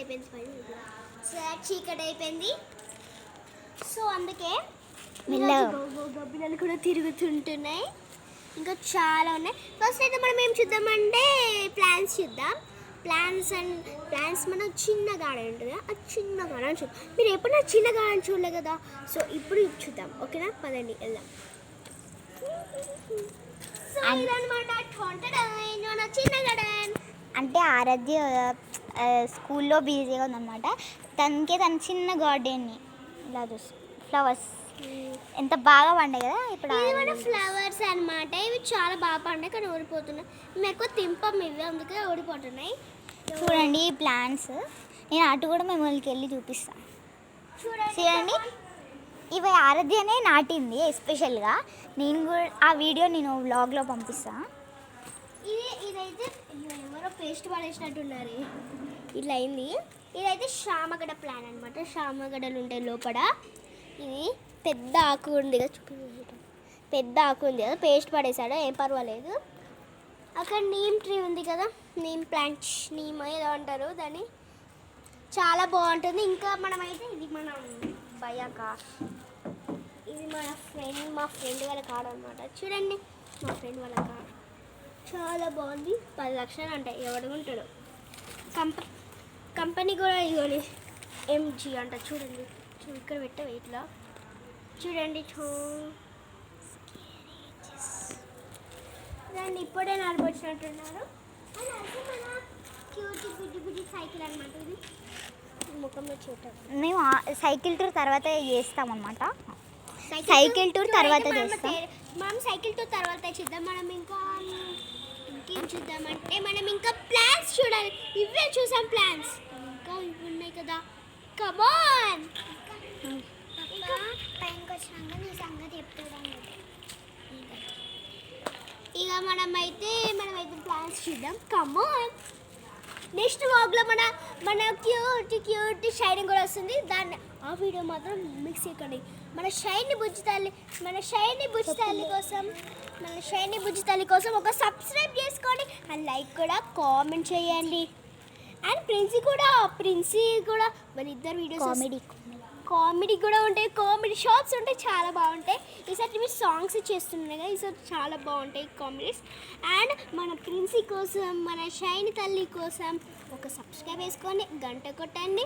అయిపోయింది సో చీకటి అయిపోయింది సో అందుకే గబ్బిలాలు కూడా తిరుగుతుంటున్నాయి ఇంకా చాలా ఉన్నాయి ఫస్ట్ అయితే మనం ఏం చూద్దామంటే ప్లాన్స్ చూద్దాం ప్లాన్స్ మన చిన్న గార్డెన్ ఉంటుంది కదా ఆ చిన్న గార్డెన్ చూద్దాం మీరు ఎప్పుడైనా చిన్న గార్డెన్ చూడలే కదా సో ఇప్పుడు చూద్దాం ఓకేనా పదండి వెళ్దాం ఇదన్నమాట చిన్న గార్డెన్ అంటే ఆరాధ్య స్కూల్లో బిజీగా ఉందన్నమాట తన చిన్న గార్డెన్ని ఇలా చూసి ఫ్లవర్స్ ఎంత బాగా పండాయి కదా ఇప్పుడు మన ఫ్లవర్స్ అనమాట ఇవి చాలా బాగా పండాయి కానీ ఓడిపోతున్నాయి మేము ఎక్కువ తింపం ఇవి అందుకే ఓడిపోతున్నాయి చూడండి ఈ ప్లాంట్స్ నేను అటు కూడా మిమ్మల్ని వెళ్ళి చూపిస్తాను చూడండి ఇవి ఆరాధ్యనే నాటింది ఎస్పెషల్గా నేను కూడా ఆ వీడియో నేను వ్లాగ్లో పంపిస్తాను ఇదైతే ఎవరో పేస్ట్ పడేసినట్టున్నారు ఇట్లా అయింది ఇదైతే శామగడ్డ ప్లాన్ అనమాట శామగడ్డలు ఉంటాయి లోపల ఇది పెద్ద ఆకు ఉంది కదా పెద్ద ఆకు ఉంది కదా పేస్ట్ పడేసాడు ఏం పర్వాలేదు అక్కడ నీమ్ ట్రీ ఉంది కదా నీమ్ ప్లాంట్ నీమ్ ఏదో అంటారు దాన్ని చాలా బాగుంటుంది ఇంకా మనమైతే ఇది మనం బయాకాష్ ఇది మా ఫ్రెండ్ వాళ్ళ కాడ అనమాట చూడండి మా ఫ్రెండ్ వాళ్ళ కాడ చాలా బాగుంది 10 లక్షలు అంటాయి ఎవడు ఉంటాడు కంపెనీ కూడా ఇవ్వాలి ఎంజీ అంట చూడండి ఇక్కడ పెట్టే ఇట్లా చూడండి దాన్ని ఇప్పుడే నడిపొచ్చినట్టున్నారు క్యూట్ బుడ్డి సైకిల్ అనమాట ఇది ముఖంలో చూద్దాం మేము సైకిల్ టూర్ తర్వాత చేస్తామన్నమాట సైకిల్ టూర్ తర్వాత చేస్తాం మనం సైకిల్ టూర్ తర్వాత చూద్దాం మనం ఇంకేం చూద్దామంటే మనం ఇంకా ప్లాన్స్ చూడాలి ఇవే చూసాం ప్లాన్స్ ఇంకా ఇవి ఉన్నాయి కదా కమాన్ ఇంకా పైనకి వచ్చినాక నీ సంగతి చెప్తాను ఇక మనమైతే ప్లాన్స్ చూద్దాం కమాన్ నెక్స్ట్ వ్లాగ్లో మన క్యూట్ షైనింగ్ కూడా వస్తుంది దాన్ని ఆ వీడియో మాత్రం మిక్స్ చేయకండి మన షైనీ బుజ్జి తల్లి కోసం ఒక సబ్స్క్రైబ్ చేసుకోండి అండ్ లైక్ కూడా కామెంట్ చేయండి అండ్ ప్రిన్సీ కూడా మన ఇద్దరు వీడియోస్ కామెడీ కూడా ఉంటాయి కామెడీ షార్ట్స్ ఉంటాయి చాలా బాగుంటాయి ఈసారి మీరు సాంగ్స్ చేస్తున్నాయి కదా ఈసారి చాలా బాగుంటాయి కామెడీస్ అండ్ మన ప్రిన్సీ కోసం మన షైనీ తల్లి కోసం ఒక సబ్స్క్రైబ్ వేసుకొని గంట కొట్టండి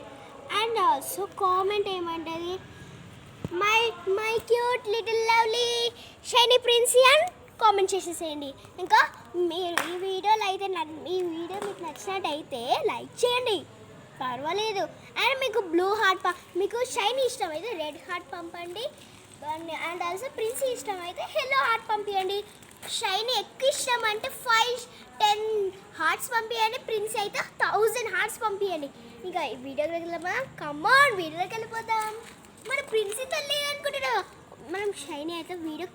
అండ్ ఆల్సో కామెంట్ ఏమంటుంది my cute little lovely shiny Princy అని కామెంట్ చేసేసేయండి ఇంకా మీరు ఈ వీడియో మీకు నచ్చినట్టయితే లైక్ చేయండి పర్వాలేదు అండ్ మీకు బ్లూ హార్ట్ మీకు షైనీ ఇష్టం అయితే రెడ్ హార్ట్ పంపండి అండ్ ఆల్సో ప్రిన్సీ ఇష్టం అయితే ఎల్లో హార్ట్ పంపించండి షైనీ ఎక్కువ ఇష్టం అంటే 5-10 హార్ట్స్ పంపించండి ప్రిన్సీ అయితే 1000 హార్ట్స్ పంపించండి ఇంకా ఈ వీడియోకి వెళ్ళిపోదామా కమాన్ వీడియోకి వెళ్ళిపోదాం మన ప్రిన్సీ తల్లి అనుకుంటున్నా మనం షైనీ అయితే వీడియో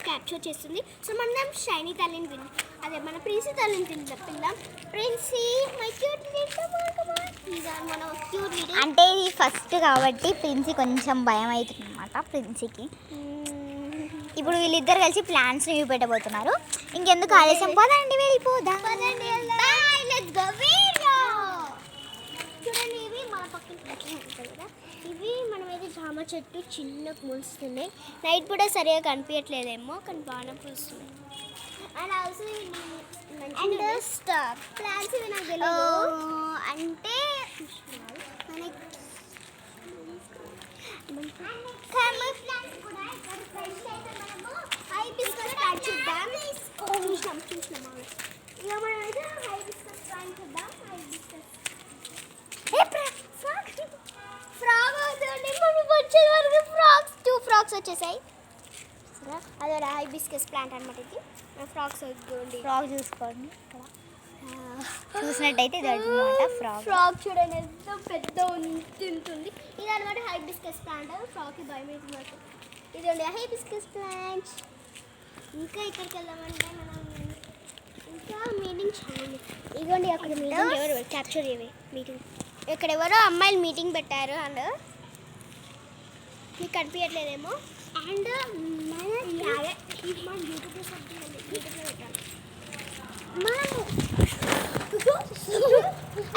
క్యాప్చర్ చేస్తుంది సో మనం షైనీ తల్లిని అదే మన ప్రిన్సీ తల్లిని పిల్లం ప్రిన్సీ మై క్యూట్ అంటే ఇది ఫస్ట్ కాబట్టి ప్రిన్సీ కొంచెం భయం అవుతుంది అనమాట ప్రిన్సీకి ఇప్పుడు వీళ్ళిద్దరు కలిసి ప్లాన్స్ చూపెట్టబోతున్నారు ఇంకెందుకు ఆలస్యం పదండి వెళ్ళిపోదాం చూడండి ఇవి మన పక్కన కదా ఇవి మనమైతే జామ చెట్టు చిన్న పూలుస్తున్నాయి నైట్ కూడా సరిగా కనిపించట్లేదేమో కానీ బాగా పూస్తున్నాయి and also and star plans ఇవి నాకు తెలియదు అంటే ఫ్రాక్స్ వచ్చేసాయి అదే హైబిస్కస్ ప్లాంట్ అనమాట ఇది ఫ్రాక్స్ ఫ్రాక్ చూసుకోండి చూసినట్టయితే ఇది అనమాట ఫ్రాక్ చూడండి ఎంత పెద్ద ఉంటుంది ఇది అనమాట హైబిస్కస్ ప్లాంట్ ఫ్రాక్కి భయం అవుతుంది ఇదండి హైబిస్కస్ ప్లాంట్ ఇంకా ఇక్కడికి వెళ్దామంటే మనం ఇంకా మీటింగ్ చేయాలి ఇదిగోండి అక్కడ మీటింగ్ ఎవరు క్యాప్చర్ చేయవే మీటింగ్ ఇక్కడ ఎవరో అమ్మాయిలు మీటింగ్ పెట్టారు అండ్ మీకు కనిపించట్లేదేమో అండ్ మన యూట్యూబ్లో పెట్టాలి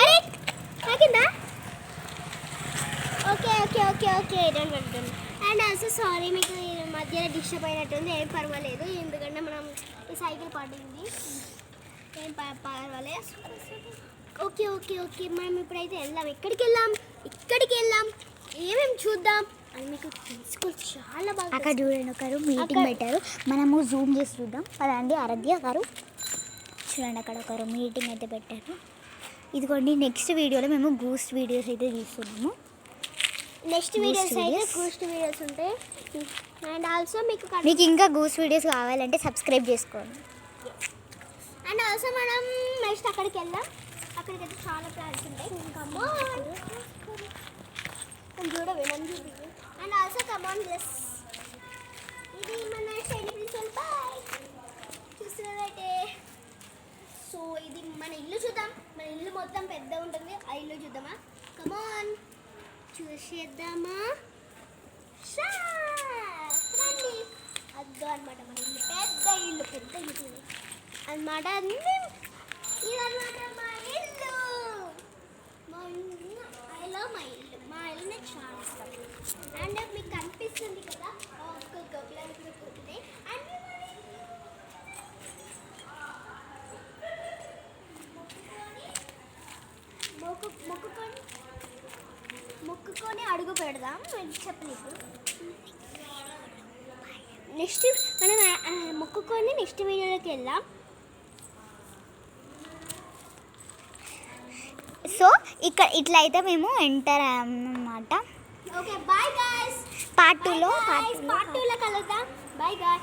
అరే తాకిందా మధ్యాహ్నం కట్టుతుంది. అండ్ ఆల్సో సారీ మీకు ఈ మధ్యలో డిస్టర్బ్ అయినట్టుంది, ఏం పర్వాలేదు ఎందుకంటే మనం ఈ సైకిల్ పడింది, ఏం పర్వాలేదు. ఓకే ఓకే ఓకే మనం ఇప్పుడైతే వెళ్దాం. ఎక్కడికి వెళ్ళాం ఏమేమి చూద్దాం అని మీకు తెలుసుకో. చాలా బాగా అక్కడ చూడండి ఒకరు మీటింగ్ పెట్టారు, మనము జూమ్ చేసి చూద్దాం పదండి. ఆరాధ్య గారు చూడండి అక్కడ ఒకరు మీటింగ్ అయితే పెట్టారు. ఇదిగోండి నెక్స్ట్ వీడియోలో మేము గూస్ట్ వీడియోస్ అయితే తీస్తున్నాము. నెక్స్ట్ వీడియోస్ అయితే గూస్ట్ వీడియోస్ ఉంటాయి. అండ్ ఆల్సో మీకు ఇంకా గూస్ట్ వీడియోస్ కావాలంటే సబ్స్క్రైబ్ చేసుకోండి. అండ్ ఆల్సో మనం నెక్స్ట్ అక్కడికి వెళ్దాం. అక్కడికైతే చాలా ప్లాన్స్ ఉంటాయి. చూడవే నన్ను చూపి. అండ్ ఆల్సో కమాన్ ప్లస్ ఇది మన షైనీ ప్రిన్సిపల్ బాయ్ చూస్తున్నారైతే. సో ఇది మన ఇల్లు చూద్దాం. మన ఇల్లు మొత్తం పెద్ద ఉంటుంది, ఆ ఇల్లు చూద్దామా? కమాన్ చూసేద్దామా? రండి. అద్దు అనమాట మన ఇల్లు, పెద్ద ఇల్లు అనమాట. ఇదన్నమాట మా ఇల్లు. ఐ లవ్ మై ఇల్లు. మా ఇల్లు నాకు చాలా ఇష్టం. అండ్ మీకు కనిపిస్తుంది కదా ఒక గబ్బులు కూర్చుంది. అండ్ మొక్కుకొని అడుగు పెడదాం. చెప్పలేదు నెక్స్ట్ మనం మొక్కుకొని నెక్స్ట్ వీడియోలోకి వెళ్దాం. సో ఇక్కడ ఇట్లా అయితే మేము ఎంటర్ అయ్యామన్నమాట. Okay bye guys. పార్ట్ 2లో కలుద్దాం. Bye guy.